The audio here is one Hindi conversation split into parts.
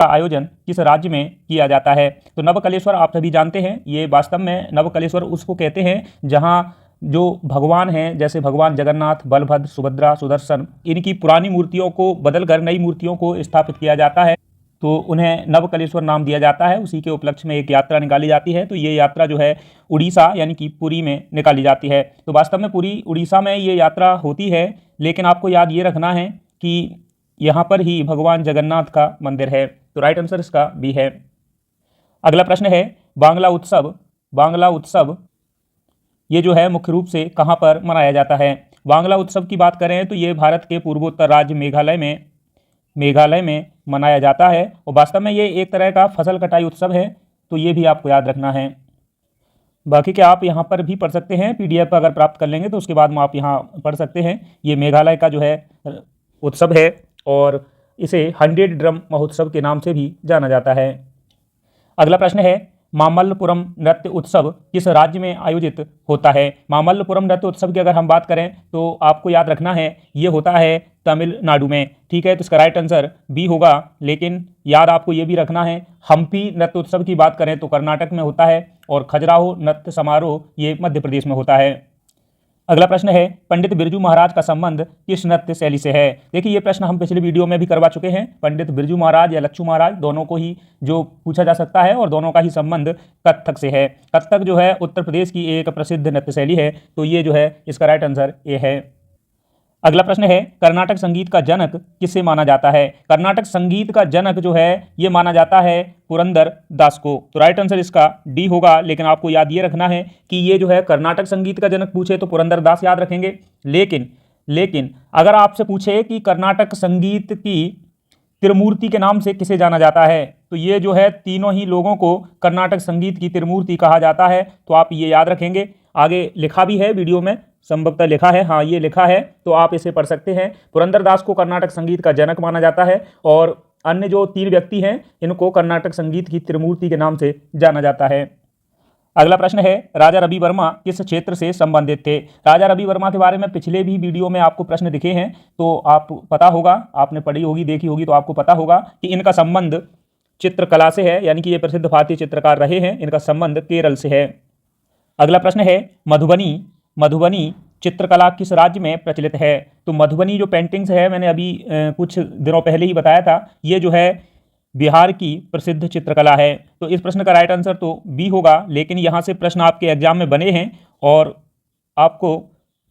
का आयोजन किस राज्य में किया जाता है? तो नवकलेश्वर आप सभी जानते हैं, ये वास्तव में नवकलेश्वर उसको कहते हैं जहां जो भगवान हैं, जैसे भगवान जगन्नाथ, बलभद्र, सुभद्रा, सुदर्शन, इनकी पुरानी मूर्तियों को बदलकर नई मूर्तियों को स्थापित किया जाता है, तो उन्हें नवकलेश्वर नाम दिया जाता है। उसी के उपलक्ष्य में एक यात्रा निकाली जाती है। तो ये यात्रा जो है उड़ीसा यानी कि पुरी में निकाली जाती है। तो वास्तव में पुरी उड़ीसा में ये यात्रा होती है, लेकिन आपको याद ये रखना है कि यहाँ पर ही भगवान जगन्नाथ का मंदिर है। तो राइट आंसर इसका बी है। अगला प्रश्न है, बांग्ला उत्सव, बांग्ला उत्सव ये जो है मुख्य रूप से कहाँ पर मनाया जाता है? बांग्ला उत्सव की बात करें तो ये भारत के पूर्वोत्तर राज्य मेघालय में मनाया जाता है और वास्तव में ये एक तरह का फसल कटाई उत्सव है। तो ये भी आपको याद रखना है। बाकी के आप यहाँ पर भी पढ़ सकते हैं, पीडीएफ अगर प्राप्त कर लेंगे तो उसके बाद में आप यहाँ पढ़ सकते हैं। ये मेघालय का जो है उत्सव है और इसे 100 ड्रम महोत्सव के नाम से भी जाना जाता है। अगला प्रश्न है, मामल्लपुरम नृत्य उत्सव किस राज्य में आयोजित होता है? मामल्लपुरम नृत्य उत्सव की अगर हम बात करें तो आपको याद रखना है ये होता है तमिलनाडु में। ठीक है, तो इसका राइट आंसर बी होगा। लेकिन याद आपको ये भी रखना है, हम्पी नृत्य उत्सव की बात करें तो कर्नाटक में होता है और खजुराहो नृत्य समारोह ये मध्य प्रदेश में होता है। अगला प्रश्न है, पंडित बिरजू महाराज का संबंध किस नृत्य शैली से है? देखिए ये प्रश्न हम पिछले वीडियो में भी करवा चुके हैं। पंडित बिरजू महाराज या लच्छू महाराज दोनों को ही जो पूछा जा सकता है और दोनों का ही संबंध कथक से है। कथक जो है उत्तर प्रदेश की एक प्रसिद्ध नृत्य शैली है। तो ये जो है इसका राइट आंसर ए है। अगला प्रश्न है, कर्नाटक संगीत का जनक किसे माना जाता है? कर्नाटक संगीत का जनक जो है ये माना जाता है पुरंदर दास को। तो राइट आंसर इसका डी होगा। लेकिन आपको याद ये रखना है कि ये जो है कर्नाटक संगीत का जनक पूछे तो पुरंदर दास याद रखेंगे। लेकिन अगर आपसे पूछे कि कर्नाटक संगीत की त्रिमूर्ति के नाम से किसे जाना जाता है, तो ये जो है तीनों ही लोगों को कर्नाटक संगीत की त्रिमूर्ति कहा जाता है। तो आप ये याद रखेंगे। आगे लिखा भी है वीडियो में, संभवतः लिखा है, हाँ ये लिखा है, तो आप इसे पढ़ सकते हैं। पुरंदर दास को कर्नाटक संगीत का जनक माना जाता है और अन्य जो 3 व्यक्ति हैं इनको कर्नाटक संगीत की त्रिमूर्ति के नाम से जाना जाता है। अगला प्रश्न है, राजा रवि वर्मा किस क्षेत्र से संबंधित थे? राजा रवि वर्मा के बारे में पिछले भी वीडियो में आपको प्रश्न दिखे हैं, तो आप पता होगा, आपने पढ़ी होगी, देखी होगी, तो आपको पता होगा कि इनका संबंध चित्रकला से है, यानी कि ये प्रसिद्ध भारतीय चित्रकार रहे हैं। इनका संबंध केरल से है। अगला प्रश्न है, मधुबनी चित्रकला किस राज्य में प्रचलित है? तो मधुबनी जो पेंटिंग्स है, मैंने अभी कुछ दिनों पहले ही बताया था, ये जो है बिहार की प्रसिद्ध चित्रकला है। तो इस प्रश्न का राइट आंसर तो बी होगा। लेकिन यहाँ से प्रश्न आपके एग्जाम में बने हैं और आपको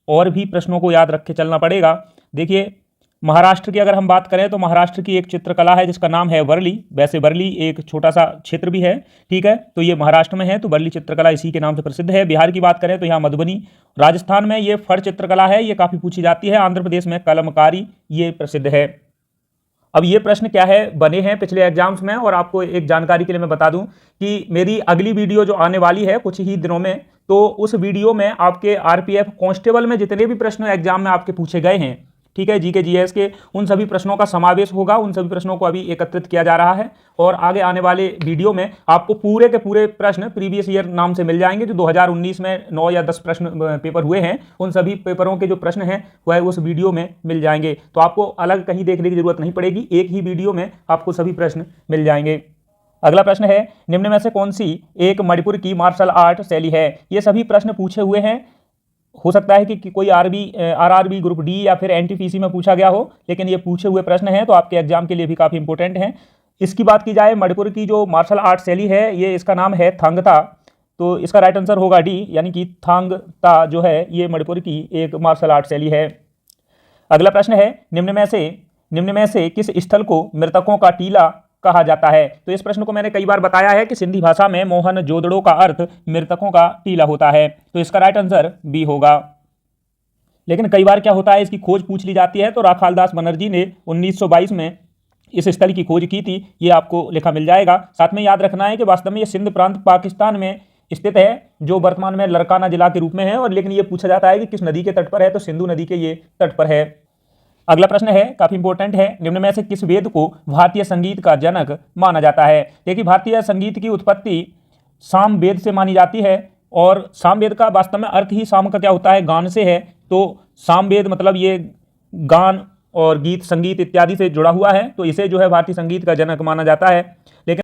और भी प्रश्नों को याद रख के चलना पड़ेगा। देखिए महाराष्ट्र की अगर हम बात करें तो महाराष्ट्र की एक चित्रकला है जिसका नाम है वर्ली। वैसे वर्ली एक छोटा सा क्षेत्र भी है, ठीक है, तो ये महाराष्ट्र में है, तो वर्ली चित्रकला इसी के नाम से प्रसिद्ध है। बिहार की बात करें तो यहाँ मधुबनी, राजस्थान में ये फर चित्रकला है, ये काफ़ी पूछी जाती है। आंध्र प्रदेश में कलमकारी ये प्रसिद्ध है। अब ये प्रश्न क्या है बने हैं पिछले एग्जाम्स में, और आपको एक जानकारी के लिए मैं बता दूं कि मेरी अगली वीडियो जो आने वाली है कुछ ही दिनों में, तो उस वीडियो में आपके आरपीएफ कांस्टेबल में जितने भी प्रश्न एग्जाम में आपके पूछे गए हैं, ठीक है, जीके जीएस के, उन सभी प्रश्नों का समावेश होगा। उन सभी प्रश्नों को अभी एकत्रित किया जा रहा है और आगे आने वाले वीडियो में आपको पूरे के पूरे प्रश्न प्रीवियस ईयर नाम से मिल जाएंगे। जो 2019 में 9 या 10 प्रश्न पेपर हुए हैं, उन सभी पेपरों के जो प्रश्न हैं वह उस वीडियो में मिल जाएंगे। तो आपको अलग कहीं देखने की जरूरत नहीं पड़ेगी, एक ही वीडियो में आपको सभी प्रश्न मिल जाएंगे। अगला प्रश्न है, निम्न में से कौन सी एक मणिपुर की मार्शल आर्ट शैली है? ये सभी प्रश्न पूछे हुए हैं। हो सकता है कि कोई आरआरबी ग्रुप डी या फिर एनटीपीसी में पूछा गया हो, लेकिन ये पूछे हुए प्रश्न हैं तो आपके एग्जाम के लिए भी काफ़ी इंपॉर्टेंट हैं। इसकी बात की जाए, मणिपुर की जो मार्शल आर्ट शैली है ये इसका नाम है थांगता। तो इसका राइट आंसर होगा डी, यानी कि थांगता जो है ये मणिपुर की एक मार्शल आर्ट शैली है। अगला प्रश्न है, निम्न में से किस स्थल को मृतकों का टीला कहा जाता है? तो इस प्रश्न को मैंने कई बार बताया है कि सिंधी भाषा में मोहन जोदड़ो का अर्थ मृतकों का टीला होता है। तो इसका राइट आंसर बी होगा। लेकिन कई बार क्या होता है, इसकी खोज पूछ ली जाती है। तो राखालदास बनर्जी ने 1922 में इस स्थल की खोज की थी, ये आपको लिखा मिल जाएगा। साथ में याद रखना है कि वास्तव में ये सिंध प्रांत पाकिस्तान में स्थित है, जो वर्तमान में लरकाना जिला के रूप में है। और लेकिन ये पूछा जाता है कि किस नदी के तट पर है, तो सिंधु नदी के ये तट पर है। अगला प्रश्न है, काफी इंपॉर्टेंट है, निम्न में से किस वेद को भारतीय संगीत का जनक माना जाता है? देखिए भारतीय संगीत की उत्पत्ति साम वेद से मानी जाती है और साम वेद का वास्तव में अर्थ ही साम का क्या होता है, गान से है। तो साम वेद मतलब ये गान और गीत संगीत इत्यादि से जुड़ा हुआ है, तो इसे जो है भारतीय संगीत का जनक माना जाता है। लेकिन